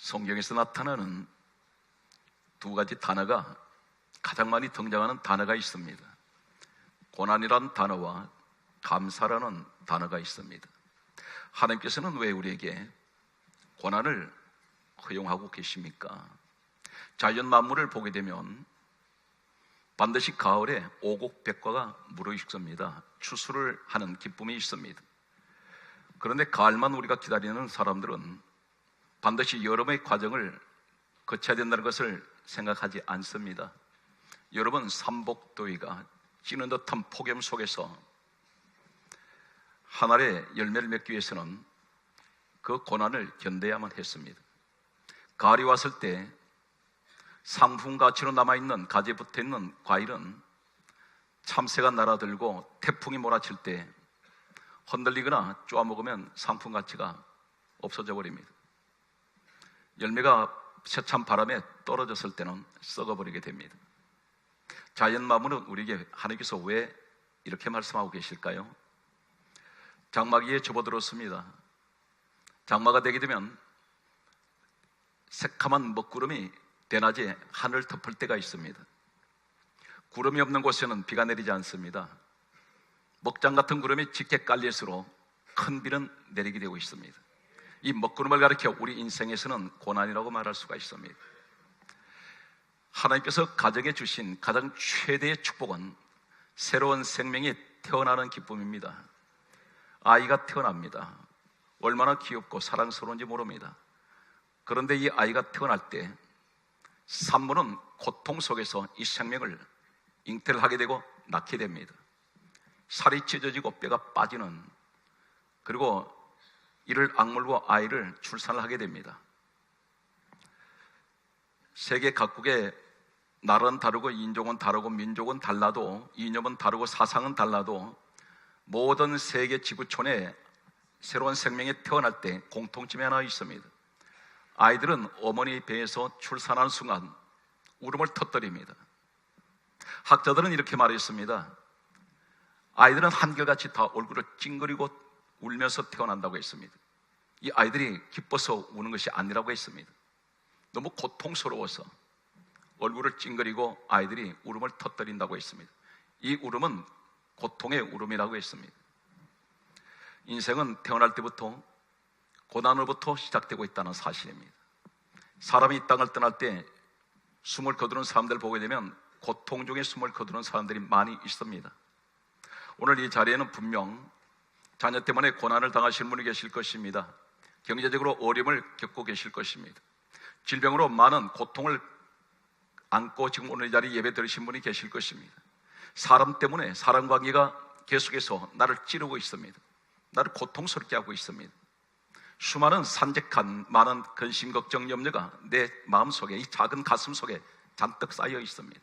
성경에서 나타나는 두 가지 단어가 가장 많이 등장하는 단어가 있습니다. 고난이라는 단어와 감사라는 단어가 있습니다. 하나님께서는 왜 우리에게 고난을 허용하고 계십니까? 자연 만물을 보게 되면 반드시 가을에 오곡백과가 무르익습니다. 추수를 하는 기쁨이 있습니다. 그런데 가을만 우리가 기다리는 사람들은 반드시 여름의 과정을 거쳐야 된다는 것을 생각하지 않습니다. 여러분, 삼복더위가 찌는 듯한 폭염 속에서 한 알의 열매를 맺기 위해서는 그 고난을 견뎌야만 했습니다. 가을이 왔을 때 상품가치로 남아있는 가지에 붙어있는 과일은 참새가 날아들고 태풍이 몰아칠 때 흔들리거나 쪼아먹으면 상품가치가 없어져 버립니다. 열매가 세찬 바람에 떨어졌을 때는 썩어버리게 됩니다. 자연 만물은 우리에게 하나님께서 왜 이렇게 말씀하고 계실까요? 장마기에 접어들었습니다. 장마가 되게 되면 새카만 먹구름이 대낮에 하늘을 덮을 때가 있습니다. 구름이 없는 곳에는 비가 내리지 않습니다. 먹장 같은 구름이 짙게 깔릴수록 큰 비는 내리게 되고 있습니다. 이 먹구름을 가리켜 우리 인생에서는 고난이라고 말할 수가 있습니다. 하나님께서 가정에 주신 가장 최대의 축복은 새로운 생명이 태어나는 기쁨입니다. 아이가 태어납니다. 얼마나 귀엽고 사랑스러운지 모릅니다. 그런데 이 아이가 태어날 때 산모는 고통 속에서 이 생명을 잉태를 하게 되고 낳게 됩니다. 살이 찢어지고 뼈가 빠지는, 그리고 이를 악물고 아이를 출산을 하게 됩니다. 세계 각국의 나라는 다르고 인종은 다르고 민족은 달라도 이념은 다르고 사상은 달라도 모든 세계 지구촌에 새로운 생명이 태어날 때 공통점이 하나 있습니다. 아이들은 어머니 배에서 출산하는 순간 울음을 터뜨립니다. 학자들은 이렇게 말했습니다. 아이들은 한결같이 다 얼굴을 찡그리고 울면서 태어난다고 했습니다. 이 아이들이 기뻐서 우는 것이 아니라고 했습니다. 너무 고통스러워서 얼굴을 찡그리고 아이들이 울음을 터뜨린다고 했습니다. 이 울음은 고통의 울음이라고 했습니다. 인생은 태어날 때부터 고난으로부터 시작되고 있다는 사실입니다. 사람이 이 땅을 떠날 때 숨을 거두는 사람들을 보게 되면 고통 중에 숨을 거두는 사람들이 많이 있습니다. 오늘 이 자리에는 분명 자녀 때문에 고난을 당하시는 분이 계실 것입니다. 경제적으로 어려움을 겪고 계실 것입니다. 질병으로 많은 고통을 안고 지금 오늘 이 자리에 예배 드리신 분이 계실 것입니다. 사람 때문에 사람관계가 계속해서 나를 찌르고 있습니다. 나를 고통스럽게 하고 있습니다. 수많은 산적한 많은 근심, 걱정, 염려가 내 마음속에, 이 작은 가슴 속에 잔뜩 쌓여 있습니다.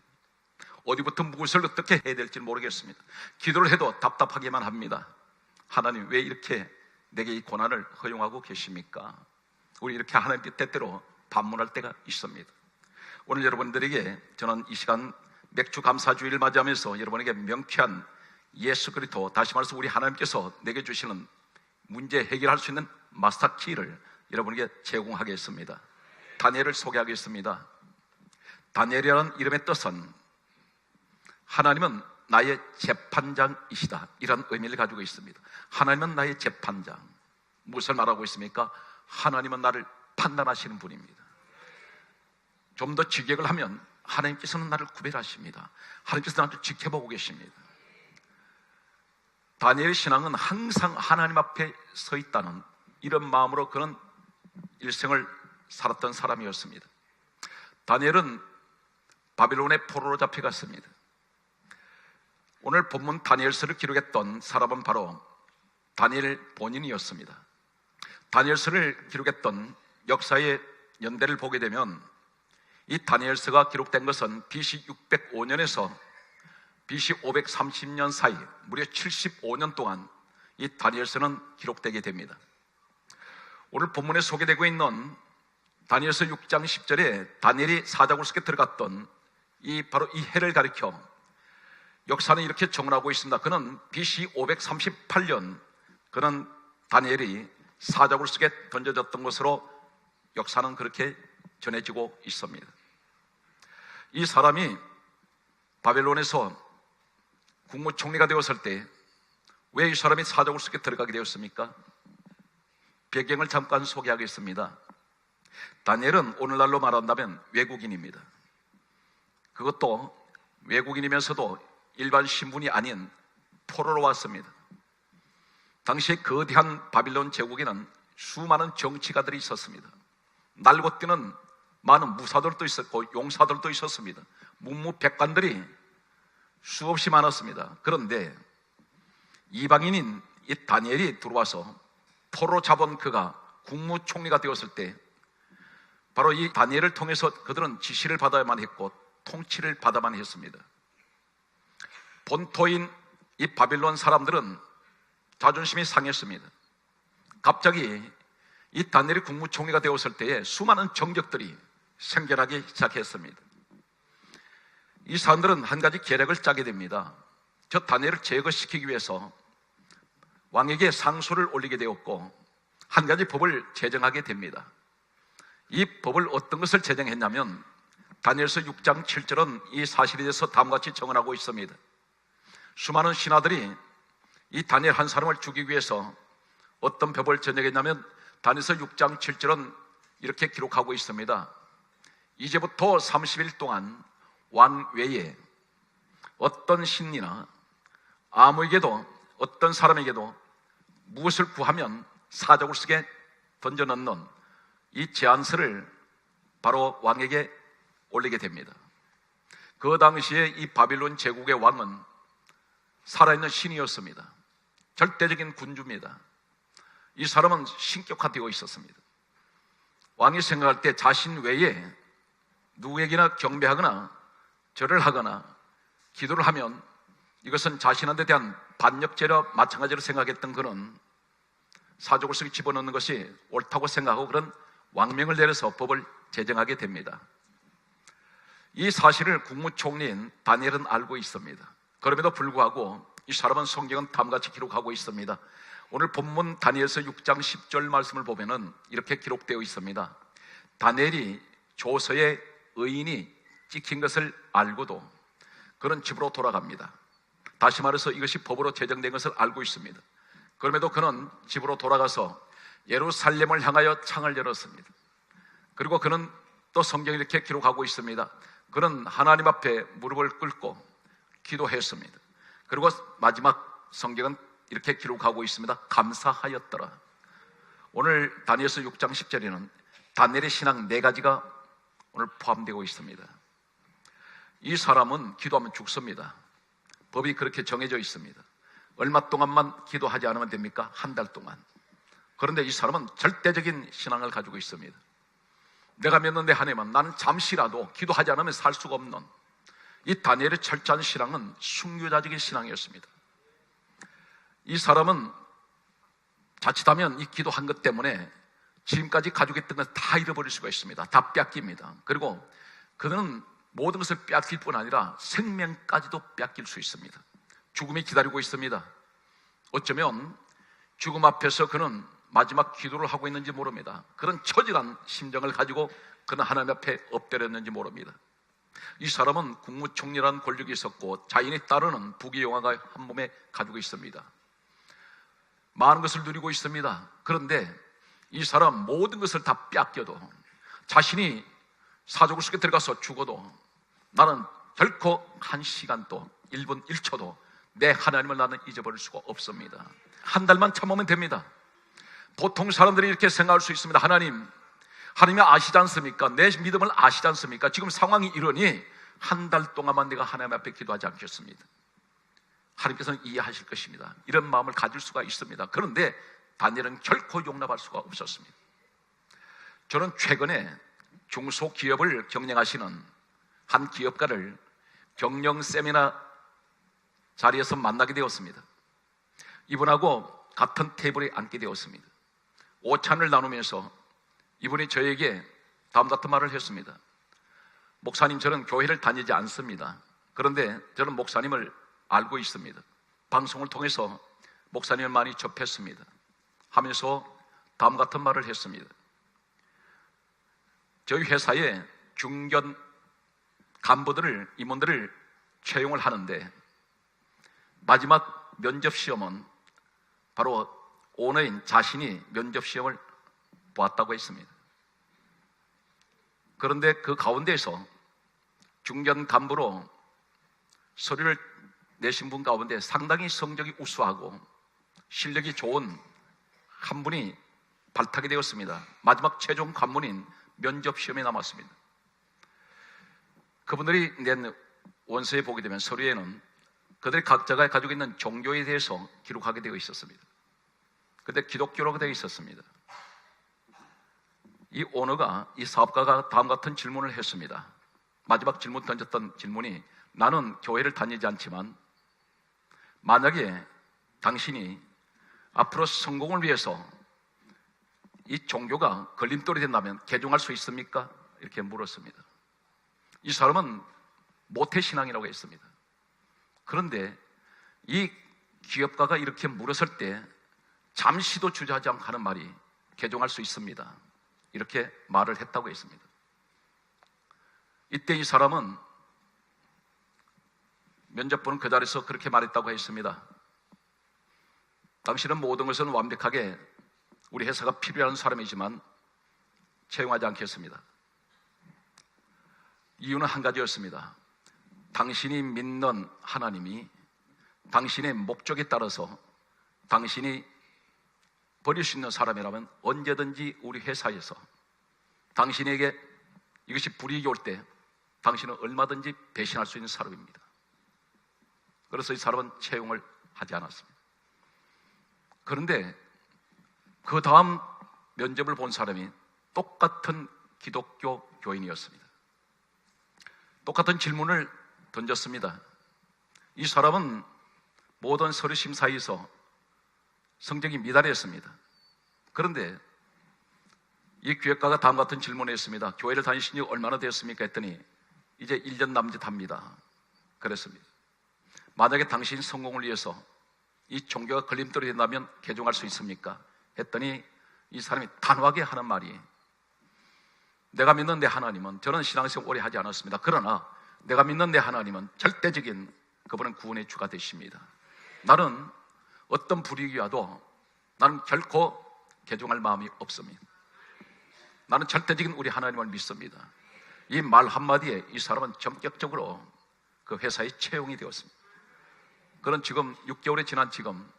어디부터 무엇을 어떻게 해야 될지 모르겠습니다. 기도를 해도 답답하기만 합니다. 하나님, 왜 이렇게 내게 이 고난을 허용하고 계십니까? 우리 이렇게 하나님께 때때로 반문할 때가 있습니다. 오늘 여러분들에게 저는 이 시간 맥주 감사주의를 맞이하면서 여러분에게 명쾌한 예수 그리스도, 다시 말해서 우리 하나님께서 내게 주시는 문제 해결할 수 있는 마스터 키를 여러분에게 제공하겠습니다. 다니엘을 소개하겠습니다. 다니엘이라는 이름의 뜻은 하나님은 나의 재판장이시다, 이런 의미를 가지고 있습니다. 하나님은 나의 재판장. 무엇을 말하고 있습니까? 하나님은 나를 판단하시는 분입니다. 좀 더 직역을 하면 하나님께서는 나를 구별하십니다. 하나님께서 나를 지켜보고 계십니다. 다니엘의 신앙은 항상 하나님 앞에 서 있다는 이런 마음으로 그는 일생을 살았던 사람이었습니다. 다니엘은 바빌론의 포로로 잡혀갔습니다. 오늘 본문 다니엘서를 기록했던 사람은 바로 다니엘 본인이었습니다. 다니엘서를 기록했던 역사의 연대를 보게 되면 이 다니엘서가 기록된 것은 BC 605년에서 BC 530년 사이 무려 75년 동안 이 다니엘서는 기록되게 됩니다. 오늘 본문에 소개되고 있는 다니엘서 6장 10절에 다니엘이 사자굴 속에 들어갔던 바로 이 해를 가리켜 역사는 이렇게 정언하고 있습니다. 그는 BC 538년 그는 다니엘이 사자굴 속에 던져졌던 것으로 역사는 그렇게 전해지고 있습니다. 이 사람이 바벨론에서 국무총리가 되었을 때 왜 이 사람이 사족을 속에 들어가게 되었습니까? 배경을 잠깐 소개하겠습니다. 다니엘은 오늘날로 말한다면 외국인입니다. 그것도 외국인이면서도 일반 신분이 아닌 포로로 왔습니다. 당시 거대한 바빌론 제국에는 수많은 정치가들이 있었습니다. 날고 뛰는 많은 무사들도 있었고 용사들도 있었습니다. 문무백관들이 수없이 많았습니다. 그런데 이방인인 이 다니엘이 들어와서 포로 잡은 그가 국무총리가 되었을 때 바로 이 다니엘을 통해서 그들은 지시를 받아야만 했고 통치를 받아야만 했습니다. 본토인 이 바빌론 사람들은 자존심이 상했습니다. 갑자기 이 다니엘이 국무총리가 되었을 때에 수많은 정적들이 생겨나기 시작했습니다. 이 사람들은 한 가지 계략을 짜게 됩니다. 저 다니엘을 제거시키기 위해서 왕에게 상소를 올리게 되었고 한 가지 법을 제정하게 됩니다. 이 법을 어떤 것을 제정했냐면 다니엘서 6장 7절은 이 사실에 대해서 다음과 같이 정언하고 있습니다. 수많은 신하들이 이 다니엘 한 사람을 죽이기 위해서 어떤 법을 제정했냐면 다니엘서 6장 7절은 이렇게 기록하고 있습니다. 이제부터 30일 동안 왕 외에 어떤 신이나 아무에게도 어떤 사람에게도 무엇을 구하면 사족을 속에 던져넣는 이 제안서를 바로 왕에게 올리게 됩니다. 그 당시에 이 바빌론 제국의 왕은 살아있는 신이었습니다. 절대적인 군주입니다. 이 사람은 신격화되어 있었습니다. 왕이 생각할 때 자신 외에 누구에게나 경배하거나 절을 하거나 기도를 하면 이것은 자신한테 대한 반역죄와 마찬가지로 생각했던 그는 사족을 속에 집어넣는 것이 옳다고 생각하고 그런 왕명을 내려서 법을 제정하게 됩니다. 이 사실을 국무총리인 다니엘은 알고 있습니다. 그럼에도 불구하고 이 사람은 성경은 다음같이 기록하고 있습니다. 오늘 본문 다니엘서 6장 10절 말씀을 보면은 이렇게 기록되어 있습니다. 다니엘이 조서에 의인이 찍힌 것을 알고도 그는 집으로 돌아갑니다. 다시 말해서 이것이 법으로 제정된 것을 알고 있습니다. 그럼에도 그는 집으로 돌아가서 예루살렘을 향하여 창을 열었습니다. 그리고 그는 또 성경이 이렇게 기록하고 있습니다. 그는 하나님 앞에 무릎을 꿇고 기도했습니다. 그리고 마지막 성경은 이렇게 기록하고 있습니다. 감사하였더라. 오늘 다니엘서 6장 10절에는 다니엘의 신앙 4가지가 오늘 포함되고 있습니다. 이 사람은 기도하면 죽습니다. 법이 그렇게 정해져 있습니다. 얼마 동안만 기도하지 않으면 됩니까? 한 달 동안. 그런데 이 사람은 절대적인 신앙을 가지고 있습니다. 내가 믿는 데 한해만 나는 잠시라도 기도하지 않으면 살 수가 없는 이 다니엘의 철저한 신앙은 순교자적인 신앙이었습니다. 이 사람은 자칫하면 이 기도한 것 때문에 지금까지 가지고 있던 걸 다 잃어버릴 수가 있습니다. 다 뺏깁니다. 그리고 그는 모든 것을 뺏길 뿐 아니라 생명까지도 뺏길 수 있습니다. 죽음이 기다리고 있습니다. 어쩌면 죽음 앞에서 그는 마지막 기도를 하고 있는지 모릅니다. 그런 처절한 심정을 가지고 그는 하나님 앞에 엎드렸는지 모릅니다. 이 사람은 국무총리라는 권력이 있었고 자인이 따르는 부귀영화가 한 몸에 가지고 있습니다. 많은 것을 누리고 있습니다. 그런데 이 사람 모든 것을 다 뺏겨도 자신이 사족을 속에 들어가서 죽어도 나는 결코 한 시간도 1분 1초도 내 하나님을 나는 잊어버릴 수가 없습니다. 한 달만 참으면 됩니다. 보통 사람들이 이렇게 생각할 수 있습니다. 하나님이 아시지 않습니까? 내 믿음을 아시지 않습니까? 지금 상황이 이러니 한 달 동안만 내가 하나님 앞에 기도하지 않겠습니다. 하나님께서는 이해하실 것입니다. 이런 마음을 가질 수가 있습니다. 그런데 다니엘은 결코 용납할 수가 없었습니다. 저는 최근에 중소기업을 경영하시는 한 기업가를 경영 세미나 자리에서 만나게 되었습니다. 이분하고 같은 테이블에 앉게 되었습니다. 오찬을 나누면서 이분이 저에게 다음 같은 말을 했습니다. 목사님, 저는 교회를 다니지 않습니다. 그런데 저는 목사님을 알고 있습니다. 방송을 통해서 목사님을 많이 접했습니다. 하면서 다음 같은 말을 했습니다. 저희 회사에 중견 간부들을, 임원들을 채용을 하는데 마지막 면접 시험은 바로 오너인 자신이 면접 시험을 보았다고 했습니다. 그런데 그 가운데에서 중견 간부로 서류를 내신 분 가운데 상당히 성적이 우수하고 실력이 좋은 한 분이 발탁이 되었습니다. 마지막 최종 관문인 면접 시험에 남았습니다. 그분들이 낸 원서에 보게 되면 서류에는 그들이 각자가 가지고 있는 종교에 대해서 기록하게 되어 있었습니다. 그런데 기독교라고 되어 있었습니다. 이 오너가, 이 사업가가 다음 같은 질문을 했습니다. 마지막 질문 던졌던 질문이, 나는 교회를 다니지 않지만 만약에 당신이 앞으로 성공을 위해서 이 종교가 걸림돌이 된다면 개종할 수 있습니까? 이렇게 물었습니다. 이 사람은 모태신앙이라고 했습니다. 그런데 이 기업가가 이렇게 물었을 때 잠시도 주저하지 않고 하는 말이, 개종할 수 있습니다, 이렇게 말을 했다고 했습니다. 이때 이 사람은 면접본은 그 자리에서 그렇게 말했다고 했습니다. 당신은 모든 것은 완벽하게 우리 회사가 필요한 사람이지만 채용하지 않겠습니다. 이유는 한 가지였습니다. 당신이 믿는 하나님이 당신의 목적에 따라서 당신이 버릴 수 있는 사람이라면 언제든지 우리 회사에서 당신에게 이것이 불이익이 올 때 당신은 얼마든지 배신할 수 있는 사람입니다. 그래서 이 사람은 채용을 하지 않았습니다. 그런데 그 다음 면접을 본 사람이 똑같은 기독교 교인이었습니다. 똑같은 질문을 던졌습니다. 이 사람은 모든 서류 심사에서 성적이 미달했습니다. 그런데 이 기획가가 다음 같은 질문을 했습니다. 교회를 다니신 지 얼마나 되었습니까? 했더니 이제 1년 남짓합니다. 그랬습니다. 만약에 당신 성공을 위해서 이 종교가 걸림돌이 된다면 개종할 수 있습니까? 했더니 이 사람이 단호하게 하는 말이, 내가 믿는 내 하나님은, 저는 신앙생활 오래 하지 않았습니다. 그러나 내가 믿는 내 하나님은 절대적인, 그분은 구원의 주가 되십니다. 나는 어떤 불이익이 와도 나는 결코 개종할 마음이 없습니다. 나는 절대적인 우리 하나님을 믿습니다. 이 말 한마디에 이 사람은 전격적으로 그 회사에 채용이 되었습니다. 그는 지금 6개월이 지난 지금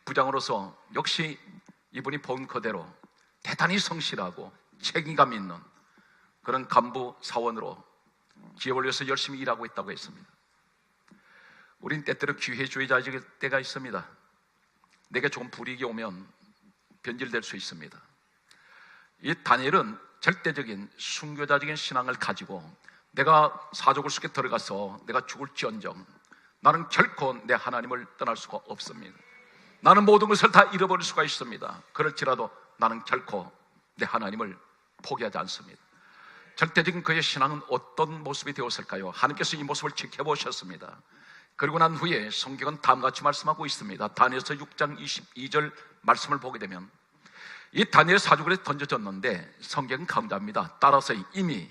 부장으로서 역시 이분이 본 그대로 대단히 성실하고 책임감 있는 그런 간부 사원으로 기업을 위해서 열심히 일하고 있다고 했습니다. 우린 때때로 기회주의자일 때가 있습니다. 내게 조금 불이익이 오면 변질될 수 있습니다. 이 다니엘은 절대적인 순교자적인 신앙을 가지고 내가 사족을 속에 들어가서 내가 죽을지언정 나는 결코 내 하나님을 떠날 수가 없습니다. 나는 모든 것을 다 잃어버릴 수가 있습니다. 그럴지라도 나는 결코 내 하나님을 포기하지 않습니다. 절대적인 그의 신앙은 어떤 모습이 되었을까요? 하나님께서 이 모습을 지켜보셨습니다. 그리고 난 후에 성경은 다음같이 말씀하고 있습니다. 다니엘서 6장 22절 말씀을 보게 되면 이 다니엘 사족을 던져졌는데 성경은 강조합니다. 따라서 이미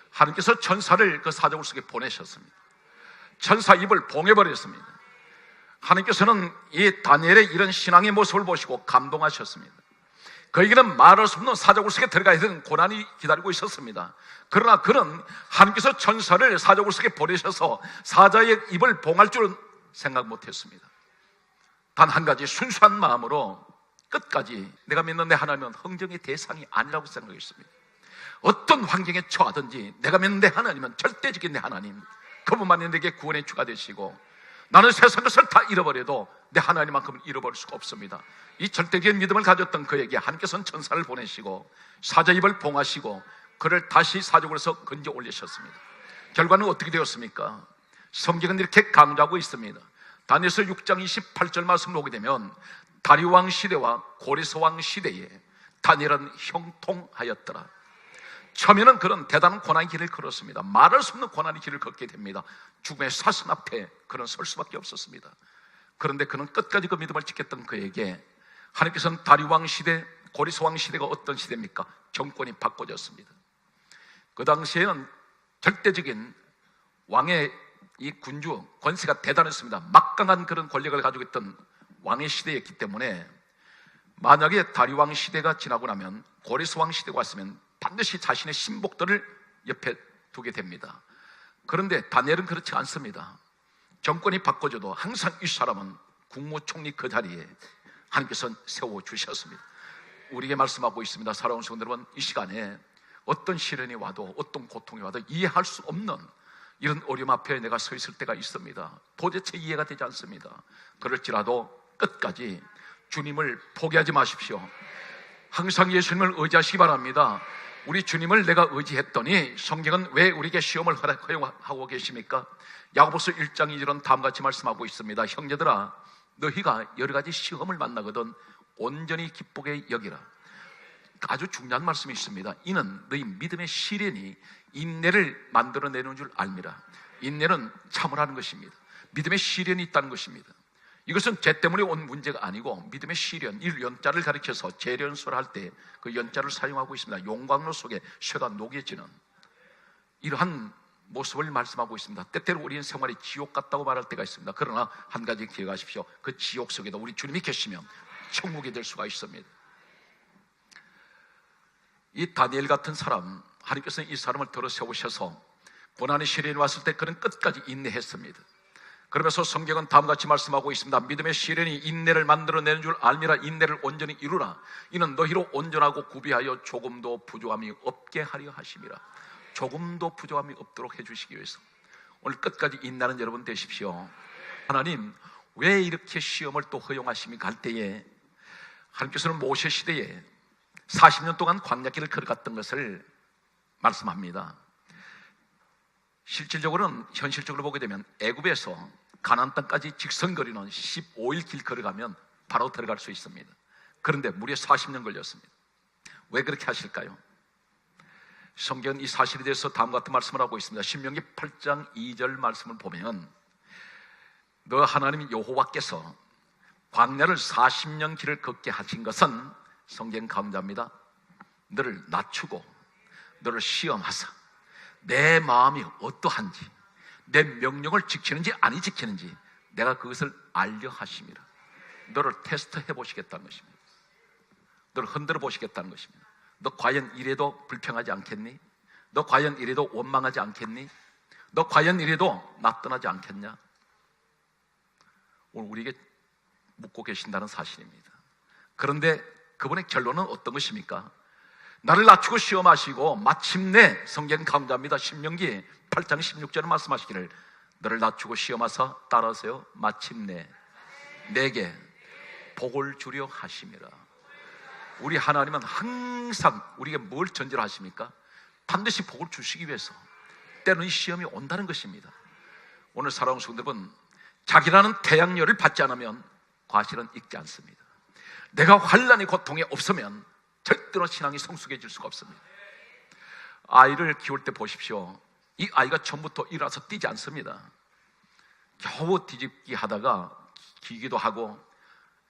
하나님께서 천사를 그 사족을 속에 보내셨습니다. 천사 입을 봉해버렸습니다. 하나님께서는 이 다니엘의 이런 신앙의 모습을 보시고 감동하셨습니다. 그에게는 말할 수 없는 사족을 속에 들어가야 되는 고난이 기다리고 있었습니다. 그러나 그는 하나님께서 천사를 사족을 속에 보내셔서 사자의 입을 봉할 줄은 생각 못했습니다. 단 한 가지 순수한 마음으로 끝까지 내가 믿는 내 하나님은 흥정의 대상이 아니라고 생각했습니다. 어떤 환경에 처하든지 내가 믿는 내 하나님은 절대적인 내 하나님, 그분만이 내게 구원의 주가 되시고 나는 세상 것을 다 잃어버려도 내 하나님만큼은 잃어버릴 수가 없습니다. 이 절대적인 믿음을 가졌던 그에게 하나님께서는 천사를 보내시고 사자 입을 봉하시고 그를 다시 사족으로서 건져 올리셨습니다. 결과는 어떻게 되었습니까? 성경은 이렇게 강조하고 있습니다. 다니엘서 6장 28절 말씀을 보게 되면 다리오 왕 시대와 고레스 왕 시대에 다니엘은 형통하였더라. 처음에는 그런 대단한 고난의 길을 걸었습니다. 말할 수 없는 고난의 길을 걷게 됩니다. 죽음의 사슴 앞에 그는 설 수밖에 없었습니다. 그런데 그는 끝까지 그 믿음을 지켰던 그에게 하나님께서는 다리오 왕 시대, 고리스 왕 시대가 어떤 시대입니까? 정권이 바꿔졌습니다. 그 당시에는 절대적인 왕의 이 군주 권세가 대단했습니다. 막강한 그런 권력을 가지고 있던 왕의 시대였기 때문에 만약에 다리왕 시대가 지나고 나면 고리스 왕 시대가 왔으면 반드시 자신의 신복들을 옆에 두게 됩니다. 그런데 다니엘은 그렇지 않습니다. 정권이 바꿔져도 항상 이 사람은 국무총리 그 자리에 하나님께서 세워주셨습니다. 우리에게 말씀하고 있습니다. 사랑하는 성도 여러분, 이 시간에 어떤 시련이 와도 어떤 고통이 와도 이해할 수 없는 이런 어려움 앞에 내가 서 있을 때가 있습니다. 도대체 이해가 되지 않습니다. 그럴지라도 끝까지 주님을 포기하지 마십시오. 항상 예수님을 의지하시기 바랍니다. 우리 주님을 내가 의지했더니 성경은 왜 우리에게 시험을 허용하고 계십니까? 야고보서 1장 2절은 다음같이 말씀하고 있습니다. 형제들아, 너희가 여러 가지 시험을 만나거든 온전히 기쁘게 여기라. 아주 중요한 말씀이 있습니다. 이는 너희 믿음의 시련이 인내를 만들어내는 줄 알미라. 인내는 참으라는 것입니다. 믿음의 시련이 있다는 것입니다. 이것은 죄 때문에 온 문제가 아니고 믿음의 시련, 이 연자를 가리켜서 재련소를 할 때 그 연자를 사용하고 있습니다. 용광로 속에 쇠가 녹여지는 이러한 모습을 말씀하고 있습니다. 때때로 우리는 생활이 지옥 같다고 말할 때가 있습니다. 그러나 한 가지 기억하십시오. 그 지옥 속에도 우리 주님이 계시면 천국이 될 수가 있습니다. 이 다니엘 같은 사람, 하나님께서는 이 사람을 들어 세우셔서 고난의 시련이 왔을 때 그는 끝까지 인내했습니다. 그러면서 성경은 다음같이 말씀하고 있습니다. 믿음의 시련이 인내를 만들어내는 줄 알미라. 인내를 온전히 이루라. 이는 너희로 온전하고 구비하여 조금도 부족함이 없게 하려 하심이라. 조금도 부족함이 없도록 해주시기 위해서 오늘 끝까지 인내하는 여러분 되십시오. 하나님 왜 이렇게 시험을 또 허용하십니까 할 때에 하나님께서는 모세 시대에 40년 동안 광야길을 걸어갔던 것을 말씀합니다. 실질적으로는 현실적으로 보게 되면 애굽에서 가나안 땅까지 직선거리는 15일 길 걸어가면 바로 들어갈 수 있습니다. 그런데 무려 40년 걸렸습니다. 왜 그렇게 하실까요? 성경은 이 사실에 대해서 다음과 같은 말씀을 하고 있습니다. 신명기 8장 2절 말씀을 보면 너 하나님 여호와께서 광야를 40년 길을 걷게 하신 것은 성경 가운데입니다. 너를 낮추고 너를 시험하사 내 마음이 어떠한지 내 명령을 지키는지 아니 지키는지 내가 그것을 알려 하심이라. 너를 테스트해 보시겠다는 것입니다. 너를 흔들어 보시겠다는 것입니다. 너 과연 이래도 불평하지 않겠니? 너 과연 이래도 원망하지 않겠니? 너 과연 이래도 나 떠나지 않겠냐? 오늘 우리에게 묻고 계신다는 사실입니다. 그런데 그분의 결론은 어떤 것입니까? 나를 낮추고 시험하시고 마침내 성경 가운데입니다. 신명기 8장 16절에 말씀하시기를 너를 낮추고 시험하사 따라하세요. 마침내 내게 복을 주려 하심이라. 우리 하나님은 항상 우리에게 뭘 전제로 하십니까? 반드시 복을 주시기 위해서 때로는 시험이 온다는 것입니다. 오늘 사랑하는 성도 여러분, 자기라는 태양열을 받지 않으면 과실은 익지 않습니다. 내가 환난의 고통이 없으면 절대로 신앙이 성숙해질 수가 없습니다. 아이를 키울 때 보십시오. 이 아이가 처음부터 일어나서 뛰지 않습니다. 겨우 뒤집기 하다가 기기도 하고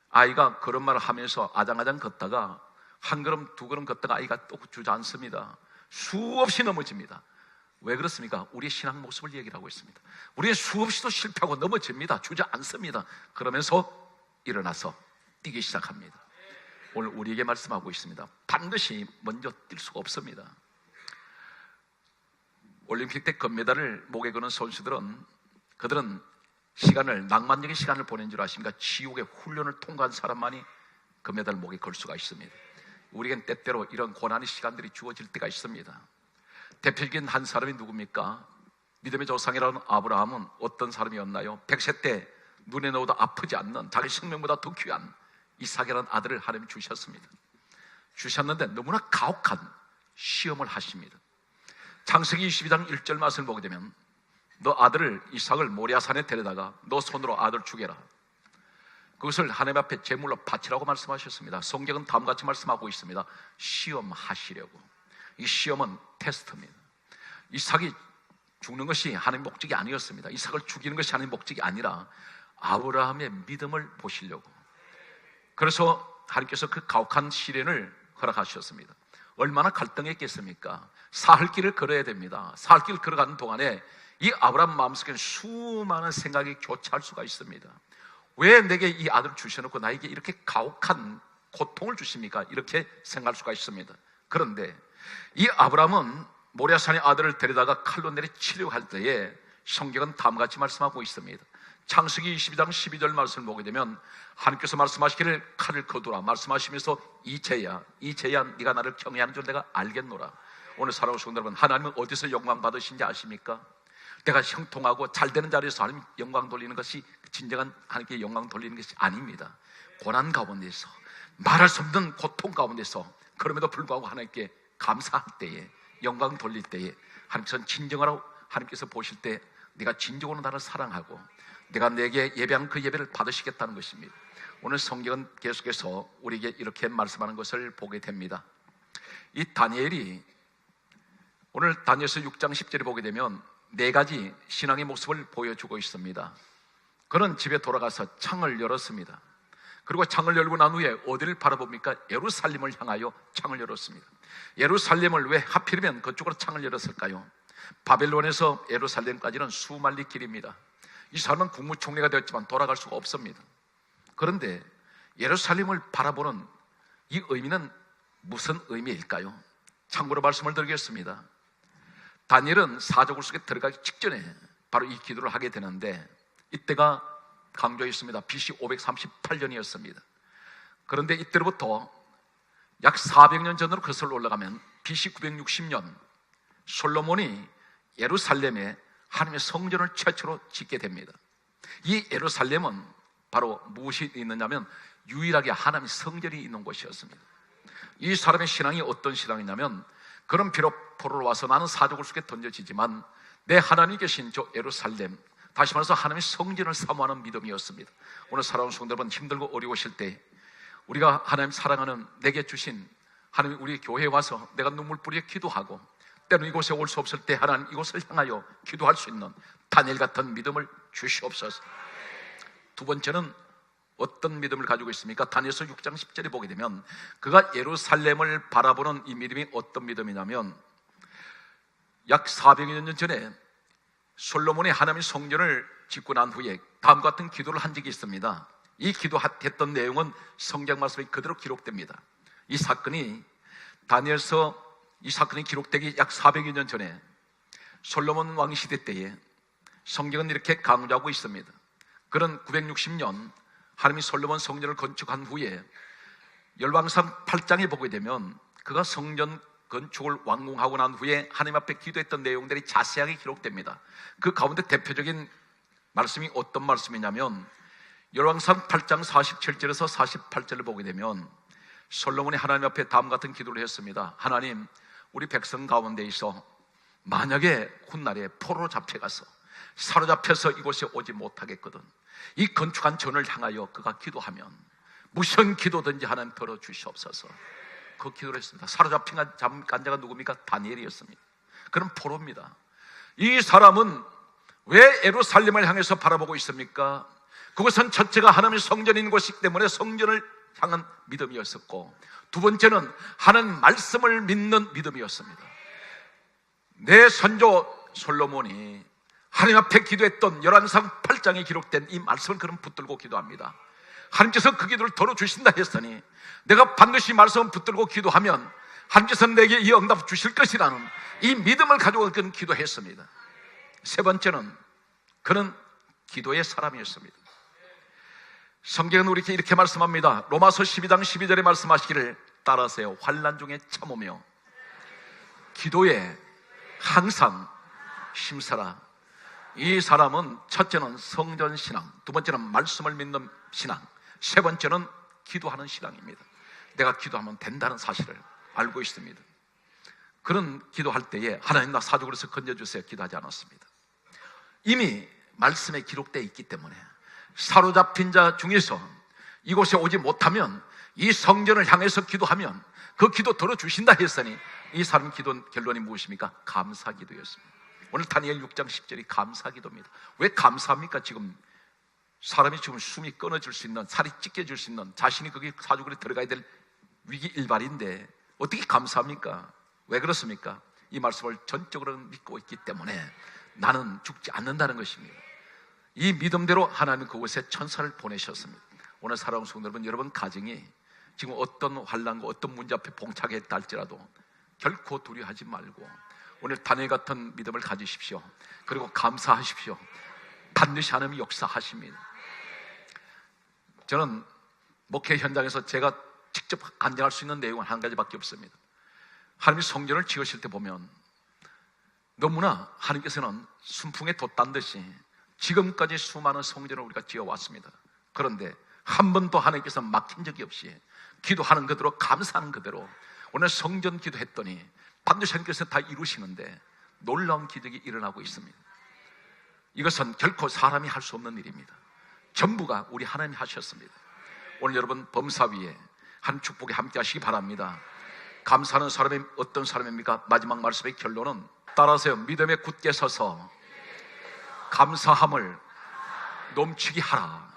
아이가 걸음마를 하면서 아장아장 걷다가 한 걸음 두 걸음 걷다가 아이가 또 주저앉습니다. 수없이 넘어집니다. 왜 그렇습니까? 우리의 신앙 모습을 얘기를 하고 있습니다. 우리의 수없이도 실패하고 넘어집니다. 주저앉습니다. 그러면서 일어나서 뛰기 시작합니다. 오늘 우리에게 말씀하고 있습니다. 반드시 먼저 뛸 수가 없습니다. 올림픽 때 금메달을 목에 거는 선수들은 그들은 시간을 낭만적인 시간을 보낸 줄 아십니까? 지옥의 훈련을 통과한 사람만이 금메달을 목에 걸 수가 있습니다. 우리에겐 때때로 이런 고난의 시간들이 주어질 때가 있습니다. 대표적인 한 사람이 누굽니까? 믿음의 조상이라는 아브라함은 어떤 사람이었나요? 100세 때 눈에 넣어도 아프지 않는 자기 생명보다 더 귀한 이삭이라는 아들을 하나님이 주셨습니다. 주셨는데 너무나 가혹한 시험을 하십니다. 창세기 22장 1절 말씀을 보게 되면 너 아들을 이삭을 모리아산에 데려다가 너 손으로 아들 죽여라. 그것을 하나님 앞에 제물로 바치라고 말씀하셨습니다. 성경은 다음같이 말씀하고 있습니다. 시험하시려고. 이 시험은 테스트입니다. 이삭이 죽는 것이 하나님의 목적이 아니었습니다. 이삭을 죽이는 것이 하나님의 목적이 아니라 아브라함의 믿음을 보시려고. 그래서 하나님께서 그 가혹한 시련을 허락하셨습니다. 얼마나 갈등했겠습니까? 사흘 길을 걸어야 됩니다. 사흘 길을 걸어가는 동안에 이 아브라함 마음속에 수많은 생각이 교차할 수가 있습니다. 왜 내게 이 아들을 주셔놓고 나에게 이렇게 가혹한 고통을 주십니까? 이렇게 생각할 수가 있습니다. 그런데 이 아브라함은 모리아산의 아들을 데려다가 칼로 내려 치려할 때에 성경은 다음같이 말씀하고 있습니다. 창세기 22장 12절 말씀을 보게 되면 하나님께서 말씀하시기를 칼을 거두라 말씀하시면서 이제야 네가 나를 경외하는 줄 내가 알겠노라. 오늘 살아오신 여러분, 하나님은 어디서 영광 받으신지 아십니까? 내가 형통하고 잘 되는 자리에서 하나님 영광 돌리는 것이 진정한 하나님께 영광 돌리는 것이 아닙니다. 고난 가운데서, 말할 수 없는 고통 가운데서, 그럼에도 불구하고 하나님께 감사할 때에, 영광 돌릴 때에 하나님께서는 진정으로 하나님께서 보실 때 네가 진정으로 나를 사랑하고 내가 내게 예배한 그 예배를 받으시겠다는 것입니다. 오늘 성경은 계속해서 우리에게 이렇게 말씀하는 것을 보게 됩니다. 이 다니엘이 오늘 다니엘서 6장 10절에 보게 되면 네 가지 신앙의 모습을 보여주고 있습니다. 그는 집에 돌아가서 창을 열었습니다. 그리고 창을 열고 난 후에 어디를 바라봅니까? 예루살렘을 향하여 창을 열었습니다. 예루살렘을 왜 하필이면 그쪽으로 창을 열었을까요? 바벨론에서 예루살렘까지는 수만리 길입니다. 이 사람은 국무총리가 되었지만 돌아갈 수가 없습니다. 그런데 예루살렘을 바라보는 이 의미는 무슨 의미일까요? 참고로 말씀을 드리겠습니다. 다니엘은 사족을 속에 들어가기 직전에 바로 이 기도를 하게 되는데 이때가 강조했습니다. BC 538년이었습니다. 그런데 이때로부터 약 400년 전으로 거슬러 올라가면 BC 960년 솔로몬이 예루살렘에 하나님의 성전을 최초로 짓게 됩니다. 이 예루살렘은 바로 무엇이 있느냐면 유일하게 하나님의 성전이 있는 곳이었습니다. 이 사람의 신앙이 어떤 신앙이냐면 그런 비록 포로로 와서 나는 사족을 속에 던져지지만 내 하나님이 계신 저 예루살렘, 다시 말해서 하나님의 성전을 사모하는 믿음이었습니다. 오늘 살아온 성도 여러분, 힘들고 어려우실 때 우리가 하나님 사랑하는 내게 주신 하나님 우리 교회에 와서 내가 눈물 뿌리에 기도하고 때로는 이곳에 올 수 없을 때 하나님 이곳을 향하여 기도할 수 있는 다니엘 같은 믿음을 주시옵소서. 두 번째는 어떤 믿음을 가지고 있습니까? 다니엘서 6장 10절에 보게 되면 그가 예루살렘을 바라보는 이 믿음이 어떤 믿음이냐면 약 400여 년 전에 솔로몬이 하나님의 성전을 짓고 난 후에 다음과 같은 기도를 한 적이 있습니다. 이 기도했던 내용은 성경 말씀에 그대로 기록됩니다. 이 사건이 다니엘서 이 사건이 기록되기 약 400여 년 전에 솔로몬 왕 시대 때에 성경은 이렇게 강조하고 있습니다. 그런 960년 하나님이 솔로몬 성전을 건축한 후에 열왕상 8장에 보게 되면 그가 성전 건축을 완공하고 난 후에 하나님 앞에 기도했던 내용들이 자세하게 기록됩니다. 그 가운데 대표적인 말씀이 어떤 말씀이냐면 열왕상 8장 47절에서 48절을 보게 되면 솔로몬이 하나님 앞에 다음 같은 기도를 했습니다. 하나님, 우리 백성 가운데 있어 만약에 훗날에 포로로 잡혀가서 사로잡혀서 이곳에 오지 못하겠거든 이 건축한 전을 향하여 그가 기도하면 무슨 기도든지 하나님 들어주시옵소서. 그 기도를 했습니다. 사로잡힌 간자가 누굽니까? 다니엘이었습니다. 그런 포로입니다. 이 사람은 왜 예루살렘을 향해서 바라보고 있습니까? 그것은 첫째가 하나님의 성전인 곳이기 때문에 성전을 향한 믿음이었었고, 두 번째는 하나님 말씀을 믿는 믿음이었습니다. 내 선조 솔로몬이 하나님 앞에 기도했던 열왕상 8장에 기록된 이 말씀을 그럼 붙들고 기도합니다. 하나님께서 그 기도를 들어주신다 했으니 내가 반드시 말씀을 붙들고 기도하면 하나님께서 내게 이 응답 주실 것이라는 이 믿음을 가지고 그는 기도했습니다. 세 번째는 그는 기도의 사람이었습니다. 성경은 우리에게 이렇게 말씀합니다. 로마서 12장 12절에 말씀하시기를 따라하세요. 환난 중에 참으며 기도에 항상 힘쓰라. 이 사람은 첫째는 성전 신앙, 두 번째는 말씀을 믿는 신앙, 세 번째는 기도하는 신앙입니다. 내가 기도하면 된다는 사실을 알고 있습니다. 그런 기도할 때에 하나님 나 사족으로서 건져주세요 기도하지 않았습니다. 이미 말씀에 기록되어 있기 때문에 사로잡힌 자 중에서 이곳에 오지 못하면 이 성전을 향해서 기도하면 그 기도 들어주신다 했으니 이 사람 기도 결론이 무엇입니까? 감사기도였습니다. 오늘 다니엘 6장 10절이 감사기도입니다. 왜 감사합니까? 지금 사람이 지금 숨이 끊어질 수 있는, 살이 찢겨질 수 있는, 자신이 거기 사주굴에 들어가야 될 위기 일발인데 어떻게 감사합니까? 왜 그렇습니까? 이 말씀을 전적으로 믿고 있기 때문에 나는 죽지 않는다는 것입니다. 이 믿음대로 하나님은 그곳에 천사를 보내셨습니다. 오늘 사랑하는 성도 여러분, 여러분 가정이 지금 어떤 환난과 어떤 문제 앞에 봉착했다 할지라도 결코 두려워하지 말고 오늘 다니엘 같은 믿음을 가지십시오. 그리고 감사하십시오. 반드시 하나님이 역사하십니다. 저는 목회 현장에서 제가 직접 간증할 수 있는 내용은 한 가지밖에 없습니다. 하나님이 성전을 지으실 때 보면 너무나 하나님께서는 순풍에 돛단 듯이 지금까지 수많은 성전을 우리가 지어왔습니다. 그런데 한 번도 하나님께서 막힌 적이 없이 기도하는 그대로, 감사하는 그대로 오늘 성전 기도했더니 반드시 하나님께서 다 이루시는데 놀라운 기적이 일어나고 있습니다. 이것은 결코 사람이 할 수 없는 일입니다. 전부가 우리 하나님이 하셨습니다. 오늘 여러분 범사위에 한 축복에 함께 하시기 바랍니다. 감사하는 사람이 어떤 사람입니까? 마지막 말씀의 결론은 따라하세요. 믿음에 굳게 서서 감사함을 넘치게 하라.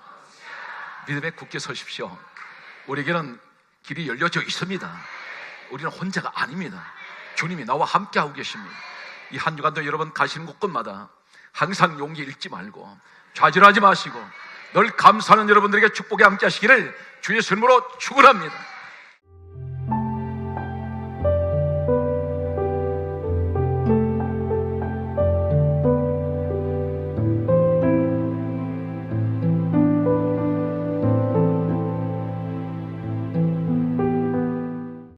믿음에 굳게 서십시오. 우리에게는 길이 열려져 있습니다. 우리는 혼자가 아닙니다. 주님이 나와 함께하고 계십니다. 이 한 주간도 여러분 가시는 곳곳마다 항상 용기 잃지 말고 좌절하지 마시고 늘 감사하는 여러분들에게 축복에 함께 하시기를 주의 이름으로 축원합니다.